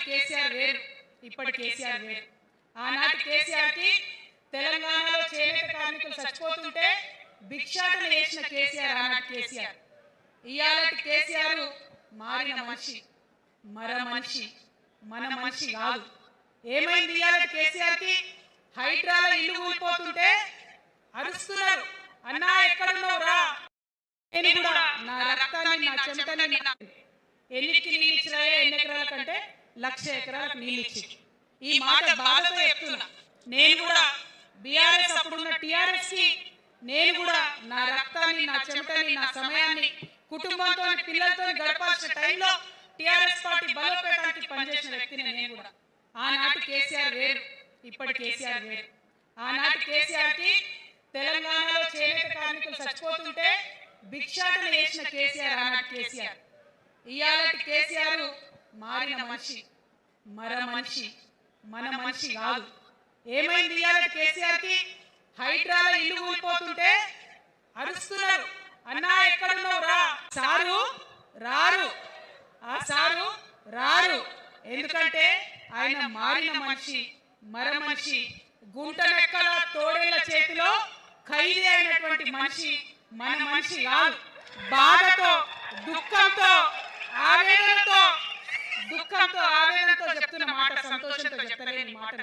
కేసీఆర్ వేరు, ఇప్పటి కేసీఆర్ వేరు. ఆనాటి కేసీఆర్కి తెలంగాణలో చేనేత కార్మికులు చచ్చిపోతుంటే భిక్షాటన చేసిన కేసీఆర్ ఆనాటి కేసీఆర్. ఇయాలటి కేసీఆర్ మారిన మనిషి, మనిషి, మన మనిషి కాదు. ఏమైంది ఇయాలటి కేసీఆర్కి? హైడ్రాలో ఇల్లు కూలిపోతుంటే అరుస్తున్నారు, అన్నా ఎక్కడున్నావు రా, నేను కూడా నా రక్తాన్ని నా చెమటని ఎన్నిటికి నీళ్ళు ఇచ్చినాయే, ఎన్ని ఎకరాల కంటే 1,00,000 ఎకరాలకు నీళ్ళు ఇచ్చి. ఈ మాట బాధతో చెప్తున్నా. నేను కూడా బీఆర్ఎస్ అప్పుడున్న టీఆర్ఎస్ కి నేను కూడా నా రక్తాన్ని నా చెమటని నా సమయాన్ని కుటుంబంతో పిల్లలతో గడపాల్సిన టైంలో టీఆర్ఎస్ పార్టీ బలోపేతానికి పనిచేసిన వ్యక్తిని నేను కూడా. ఆనాటి కేసీఆర్ వేరు, ఇప్పటి కేసీఆర్ వేరు. ఆనాటి కేసీఆర్కి తెలంగాణలో చేనేత కార్మికులు చచ్చిపోతుంటే భిక్షాటన చేసిన కేసీఆర్ ఆనాటి కేసీఆర్. ఇయాలటి కేసీఆర్ మారిన మనిషి, మనిషి, మన మనిషి కాదు. ఏమైంది ఇయాలటి కేసీఆర్కి? హైడ్రాలో ఇల్లు కూలిపోతుంటే అరుస్తున్నారు, అన్నా ఎక్కడున్నావు రా, సారు రారు, ఆ సారు రారు. ఎందుకంటే ఆయన మారిన మనిషి, మనిషి, గుంటనెక్కల తోడేళ్ల చేతిలో ఖైదీ అయినటువంటి మనిషి, మన మనిషి కాదు. బాధతో దుఃఖంతో ఆవేదనతో చెప్తున్న మాట, సంతోషంతో చెప్తలేని మాట.